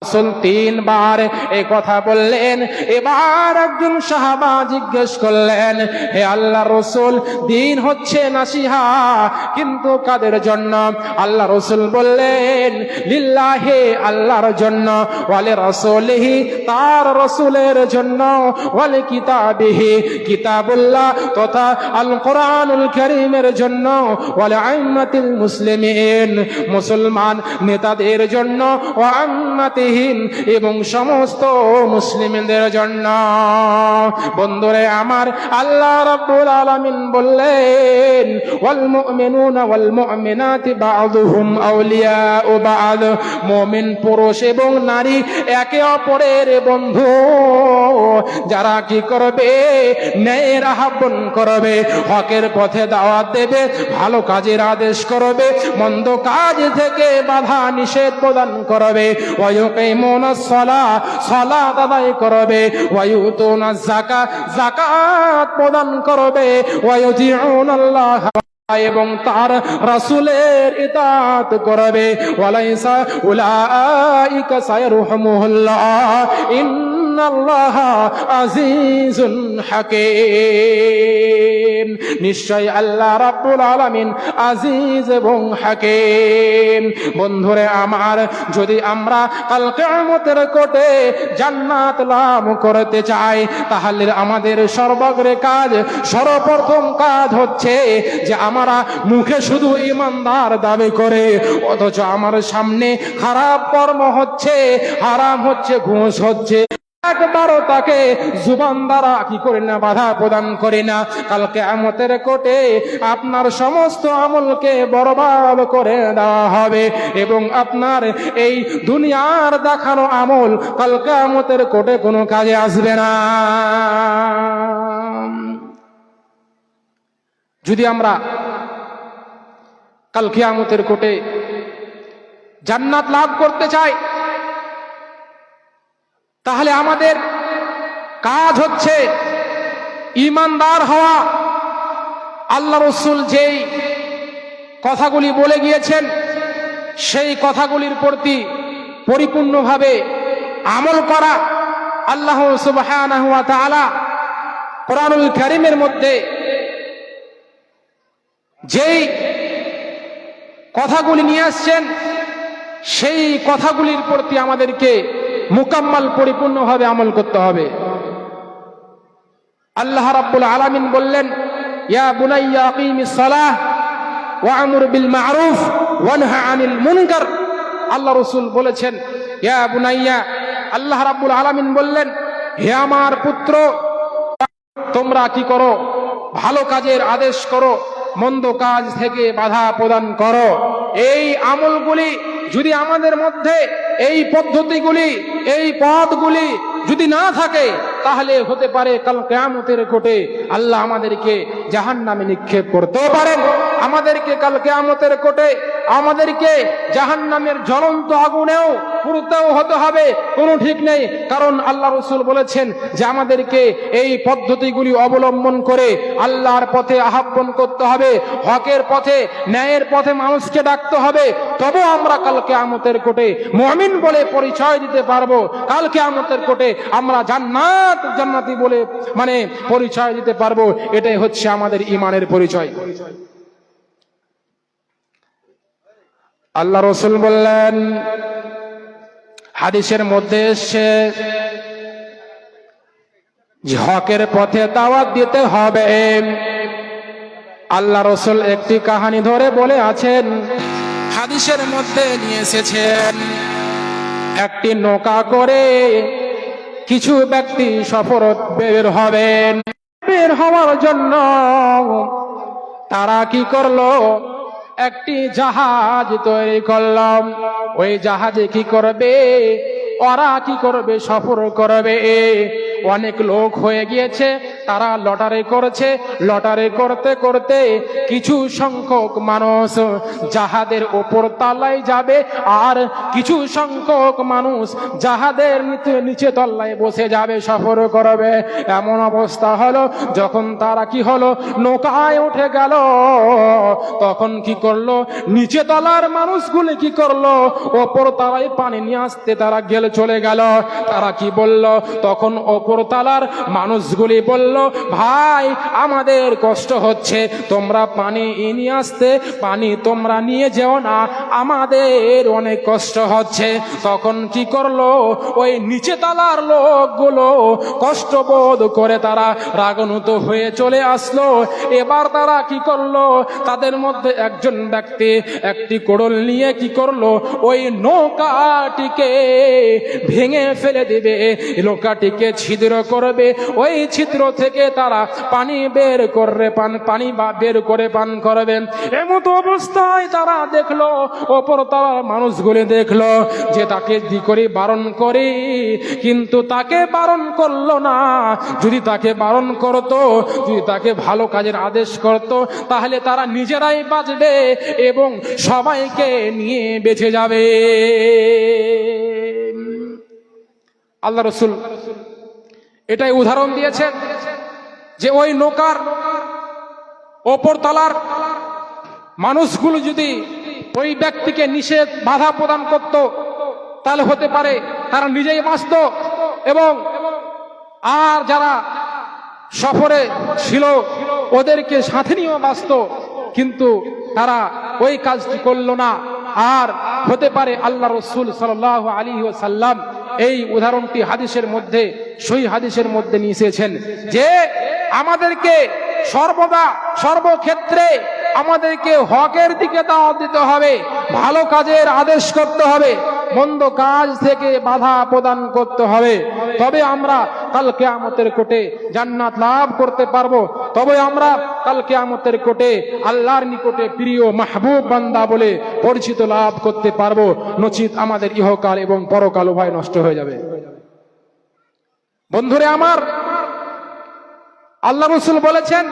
রাসূল তিনবার এই কথা বললেন। এবার একজন সাহাবা জিজ্ঞেস করলেন, হে আল্লাহ রাসূল, দিন হচ্ছে নাসিহা, কিন্তু কাদের জন্য? আল্লাহ রাসূল বললেন, লিল্লাহি, আল্লাহর জন্য, ওয়ালি রাসূলিহি, তার রাসূলের জন্য, ওয়ালি কিতাবিহি, কিতাবুল্লাহ তথা আল কোরআনুল কারীমের জন্য, ওয়ালি আইম্মাতিল মুসলিমিন, মুসলমান নেতাদের জন্য, ওয়া আম্মাতি এবং সমস্ত মুসলিমদের জন্য। বন্ধুরে আমার, আল্লাহ রাব্বুল আলামিন বললেন, ওয়াল মুমিনুনা ওয়াল মুমিনাতি বা'দুহুম আউলিয়াউ বা'দ, মুমিন পুরুষ এবং নারী একে অপরের বন্ধু। যারা কি করবে? ন্যায়ের আহ্বান করবে, হকের পথে দাওয়াত দেবে, ভালো কাজের আদেশ করবে, মন্দ কাজ থেকে বাধা নিষেধ প্রদান করবে, সালাত আদায় করবে, যাকাত প্রদান করবে, ওয়ায়ুতিউনাল্লাহ এবং তার রাসূলের ইতাআত করবে। ওয়ালাইসা উলাইকা সায়রহুমুল্লাহ ইন্নাল্লাহা আজিজুন হাকীম। নিশ্চয় আল্লাহ রাব্বুল আলামিন আজিজ এবং হাকীম। বন্ধুরে আমার, যদি আমরা কাল কিয়ামতের কোটে জান্নাত লাভ করতে চাই, তাহলে আমাদের সর্বাগ্রে কাজ, সর্বপ্রথম কাজ হচ্ছে যে আমরা মুখে শুধু ঈমানদার দাবি করে, অথচ আমার সামনে খারাপ কর্ম হচ্ছে, হারাম হচ্ছে, ঘুষ হচ্ছে, একবারও তাকে জুবান দ্বারা কি করি না, বাধা প্রদান করি না। কাল কিয়ামতের কোটে আপনার সমস্ত আমলকে বরবাদ করে দেওয়া হবে এবং আপনার এই দুনিয়ার দেখানো আমল কাল কিয়ামতের কোটে কোনো কাজে আসবে না। যদি আমরা কাল কিয়ামতের কোটে জান্নাত লাভ করতে চাই, তাহলে আমাদের কাজ হচ্ছে ঈমানদার হওয়া। আল্লাহ রাসূল যেই কথাগুলি বলে গিয়েছেন, সেই কথাগুলির প্রতি পরিপূর্ণভাবে আমল করা। আল্লাহ সুবহানাহু ওয়া তাআলা কোরআনুল কারীমের মধ্যে যেই কথাগুলি নিয়ে আসছেন, সেই কথাগুলির প্রতি আমাদেরকে মুকাম্মাল পরিপূর্ণভাবে আমল করতে হবে। আল্লাহ রাব্বুল আলামিন বললেন, ইয়া বুনাইয়া আকিমিস সালাহ ওয়া আমুর বিল মা'রুফ ওয়ানহা আনিল মুনকার। আল্লাহ রাসূল বলেছেন, ইয়া বুনাইয়া, আল্লাহ রাব্বুল আলামিন বললেন, হে আমার পুত্র, তোমরা কি করো? ভালো কাজের আদেশ করো, মন্দ কাজ থেকে বাধা প্রদান করো। এই আমলগুলি যদি আমাদের মধ্যে, এই পদ্ধতিগুলি, এই পথগুলি যদি না থাকে, তাহলে হতে পারে কাল কিয়ামতের কোটে আল্লাহ আমাদেরকে জাহান্নামে নিক্ষেপ করতেও পারেন। আমাদেরকে কাল কিয়ামতের কোটে আমাদেরকে জাহান্নামের জ্বলন্ত আগুনেও পুড়তেও হতে হবে, কোনো ঠিক নেই। কারণ আল্লাহ রাসূল বলেছেন যে আমাদেরকে এই পদ্ধতিগুলি অবলম্বন করে আল্লাহর পথে আহ্বান করতে হবে, হকের পথে, ন্যায়ের পথে মানুষকে ডাকতে হবে। তবে আমরা কাল কিয়ামতের কোটে মুমিন বলে পরিচয় দিতে পারবো। কাল কিয়ামতের কোটে আমরা জান্নাতি বলে পরিচয় দিতে পারবো। এটাই হচ্ছে আমাদের ঈমানের পরিচয়। আল্লাহ রাসূল বললেন, হাদিসের মধ্যে এসেছে যে হকের পথে দাওয়াত দিতে হবে। আল্লাহ রাসূল একটি কাহিনী ধরে বলে আছেন, হাদিসের মধ্যে নিয়ে এসেছেন, একটি নৌকা করে কিছু ব্যক্তি সফর বের হবেন। বের হওয়ার জন্য তারা কি করলো? একটি জাহাজ তৈরি করলাম। ওই জাহাজে কি করবে? ওরা কি করবে? সফর করবে। অনেক লোক হয়ে গিয়েছে, তারা লটারি করেছে। লটারি করতে করতে কিছু সংখ্যক মানুষ জাহাদের ওপর তলায় যাবে, আর কিছু সংখ্যক মানুষ জাহাদের নিচে তলায় বসে যাবে, সফর করবে। এমন অবস্থা হলো, যখন তারা কি হলো, নৌকায় উঠে গেল, তখন কি করলো, নিচে তলার মানুষগুলি কি করলো, ওপর তলায় পানি নিয়ে আসতে তারা চলে গেল। তারা কি বলল, তখন ওপর তলার মানুষগুলি বলল, ভাই আমাদের কষ্ট হচ্ছে, তোমরা পানি নিয়ে আসতে পানি তোমরা নিয়ে যেও না, আমাদের অনেক কষ্ট হচ্ছে। তখন কি করলো, ওই নিচে তলার লোকগুলো কষ্ট বোধ করে তারা রাগান্বিত হয়ে চলে আসলো। এবার তারা কি করলো, তাদের মধ্যে একজন ব্যক্তি একটি কোড়ল নিয়ে কি করলো, ওই নৌকাটিকে ভেঙে ফেলে দেবে, নৌকাটিকে ছিদ্র করবে, ওই ছিদ্র থেকে তারা পানি বের করে পান করবেন। এমত অবস্থায় তারা দেখলো, ওপর তলার মানুষগুলি দেখলো যে তাকে কি করে বারণ করে, কিন্তু তাকে বারণ করলো না। যদি তাকে বারণ করতো, যদি তাকে ভালো কাজের আদেশ করতো, তাহলে তারা নিজেরাই বাঁচবে এবং সবাইকে নিয়ে বেঁচে যাবে। আল্লাহ রসুল এটাই উদাহরণ দিয়েছেন যে ওই নৌকার ওপর তলার মানুষগুলো যদি ওই ব্যক্তিকে নিষেধ বাধা প্রদান করত, তাহলে হতে পারে তারা নিজেই বাঁচত এবং আর যারা সফরে ছিল ওদেরকে সাথে নিয়েও বাঁচত। কিন্তু তারা ওই কাজটি করলো না। আর হতে পারে আল্লাহ রসুল সাল্লাল্লাহু আলাইহি ওয়াসাল্লাম এই উদাহরণটি হাদিসের মধ্যে, সহিহ হাদিসের মধ্যে নিয়ে এসেছেন যে আমাদেরকে সর্বদা সর্বক্ষেত্রে আমাদেরকে হকের দিকে দাওয়াত দিতে হবে, ভালো কাজের আদেশ করতে হবে, মন্দ কাজ থেকে বাধা প্রদান করতে হবে। তবে আমরা কাল কিয়ামতের কোটে জান্নাত লাভ করতে পারবো। তবে আমরা কাল কিয়ামতের কোটে আল্লাহর নিকটে প্রিয় মাহবুব বান্দা বলে পরিচিত লাভ করতে পারবো। নচিত আমাদের ইহকাল এবং পরকাল উভয় নষ্ট হয়ে যাবে। বন্ধুরে আমার, আল্লাহ রাসূল বলেছেন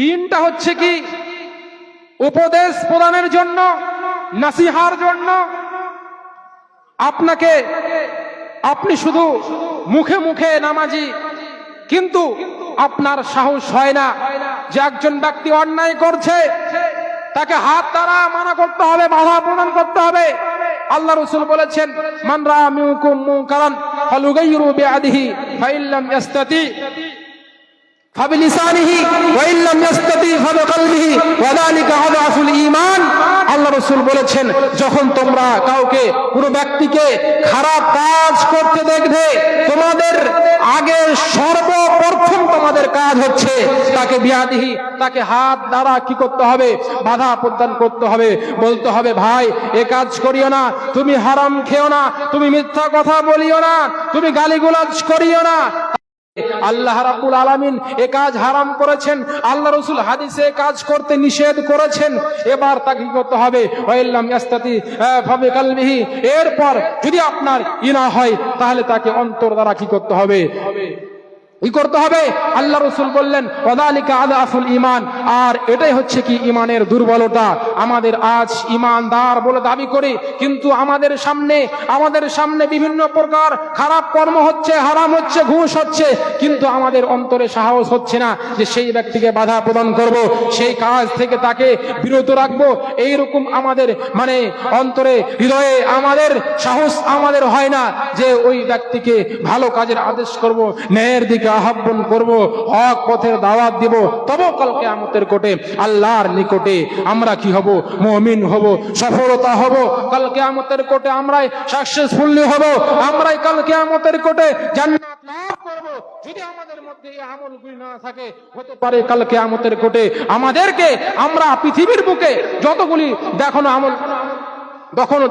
দিনটা হচ্ছে কি উপদেশ প্রদানের জন্য, নসিহার জন্য। আপনি শুধু মুখে মুখে নামাজি, কিন্তু আপনার সাহস হয় না যে একজন ব্যক্তি অন্যায় করছে, তাকে হাত দ্বারা মানা করতে হবে, বাধা প্রদান করতে হবে। আল্লাহ রাসূল বলেছেন মান রা মিনকুম মুনকারান ফালুগাইরু বিয়াদিহি ফাইল্লাম ইস্তাতি ফাবিলিসানিহি ওয়া ইল্লাম ইস্তাতি ফাবিকলবিহি ওয়া যালিকা আযআফুল ঈমান। আল্লাহ রাসূল বলেছেন যখন তোমরা কাউকে কোনো ব্যক্তিকে খারাপ কাজ করতে দেখবে, তোমাদের আগে সর্বপ্রথম তোমাদের কাজ হচ্ছে তাকে বিয়াদিহি, তাকে হাত দ্বারা কি করতে হবে, বাধা প্রদান করতে হবে। বলতে হবে ভাই এ কাজ করিও না, তুমি হারাম খেও না, তুমি মিথ্যা কথা বলিও না, তুমি গালিগালাজ করিও না। আল্লাহ রাব্বুল আলামিন এ কাজ হারাম করেছেন, আল্লাহ রাসূল হাদিসে কাজ করতে নিষেধ করেছেন। এবার তাকে কি করতে হবে, ওয়াইল্লাম ইয়াস্তাতি ফাবিকলবিহি। এরপর যদি আপনার ইনা হয় তাহলে তাকে অন্তর দ্বারা কি করতে হবে, আল্লাহ রাসূল বললেন ওয়াযালিকা আযআফুল ঈমান। আর এটাই হচ্ছে কি ঈমানের দুর্বলতা। আমাদের আজ ঈমানদার বলে দাবি করি, কিন্তু আমাদের সামনে বিভিন্ন প্রকার খারাপ কর্ম হচ্ছে, হারাম হচ্ছে, ঘুষ হচ্ছে, কিন্তু আমাদের অন্তরে সাহস হচ্ছে না যে সেই ব্যক্তিকে বাধা প্রদান করব, সেই কাজ থেকে তাকে বিরত রাখবো। এইরকম আমাদের অন্তরে হৃদয়ে আমাদের সাহস আমাদের হয় না যে ওই ব্যক্তিকে ভালো কাজের আদেশ করব, ন্যায়ের দিকে আহ্বান করব, হক পথের দাওয়াত দিব। তবে কাল কিয়ামতের কোটে আল্লাহর নিকটে আমরা কি হব, মুমিন হব, সফলতা হব। কাল কিয়ামতের কোটে আমরাই সাকসেসফুলি হব, আমরাই কাল কিয়ামতের কোটে জান্নাত লাভ করব। যদি আমাদের মধ্যে এই আমলগুলি না থাকে, হতে পারে কাল কিয়ামতের কোটে আমরা পৃথিবীর বুকে যতগুলি দেখো না আমল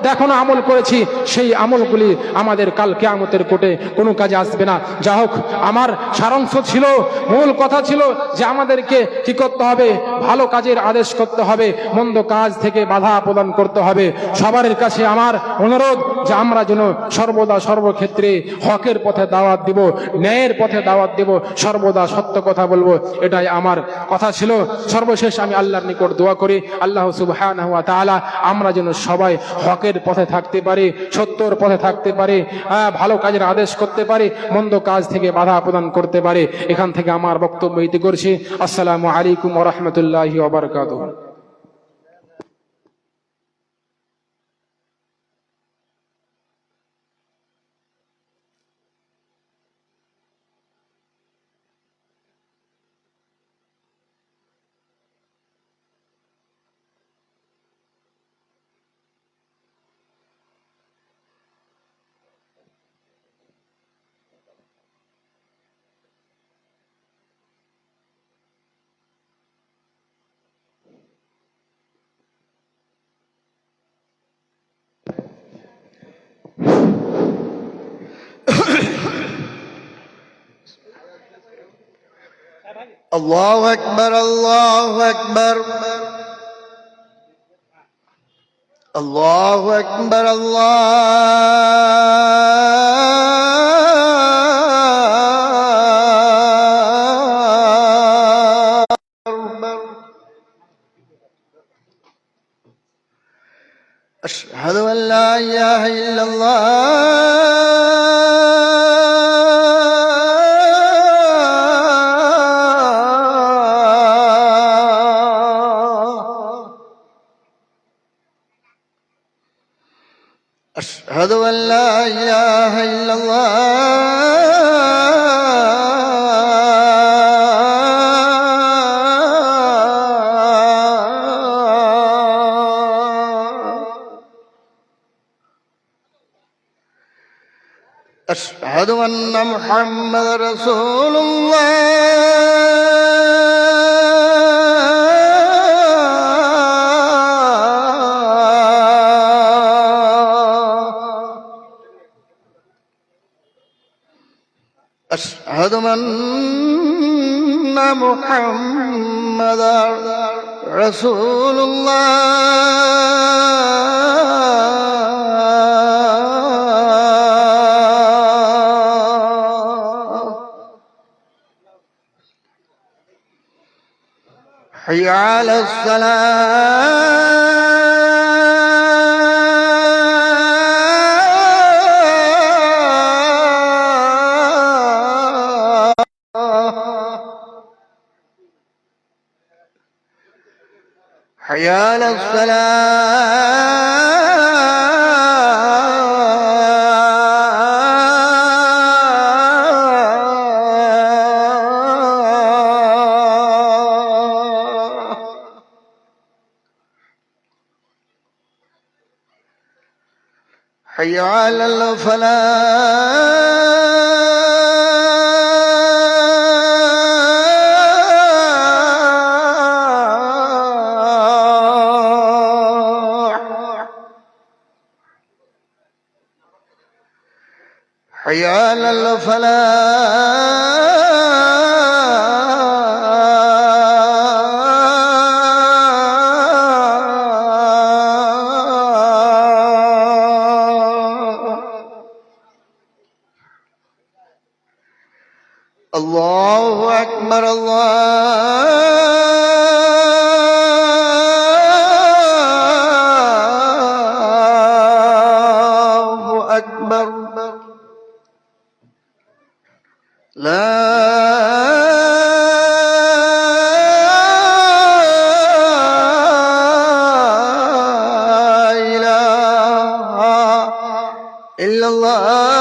দেখানো আমল করেছি, সেই আমলগুলি আমাদের কাল কিয়ামতের কোর্টে কোনো কাজে আসবে না। যা হোক, আমার সারাংশ ছিল, মূল কথা ছিল যে আমাদেরকে কি করতে হবে, ভালো কাজের আদেশ করতে হবে, মন্দ কাজ থেকে বাধা প্রদান করতে হবে। সবার কাছে আমার অনুরোধ যে আমরা যেন সর্বদা সর্বক্ষেত্রে হকের পথে দাওয়াত দিব, ন্যায়ের পথে দাওয়াত দিব, সর্বদা সত্য কথা বলবো, এটাই আমার কথা ছিল। সর্বশেষ আমি আল্লাহর নিকট দোয়া করি, আল্লাহ সুবহানাহু ওয়া তাআলা আমরা যেন সবাই হকের পথে থাকতে পারি, সত্যর পথে থাকতে পারি, ভালো কাজের আদেশ করতে পারি, মন্দ কাজ থেকে বাধা প্রদান করতে পারি। এখান থেকে আমার বক্তব্য ইতি করছি। আসসালামু আলাইকুম ওয়া রাহমাতুল্লাহি ওয়া বারাকাতুহু। الله أكبر الله أكبر الله أكبر الله أكبر أشهد أن لا إله إلا الله أشهد أن لا إله إلا الله أشهد أن محمد رسول الله أشهد أن محمد رسول الله حي على الصلاة حي على الصلاة حي على الفلاح حي على الفلاح الله أكبر الله أكبر لا إله إلا الله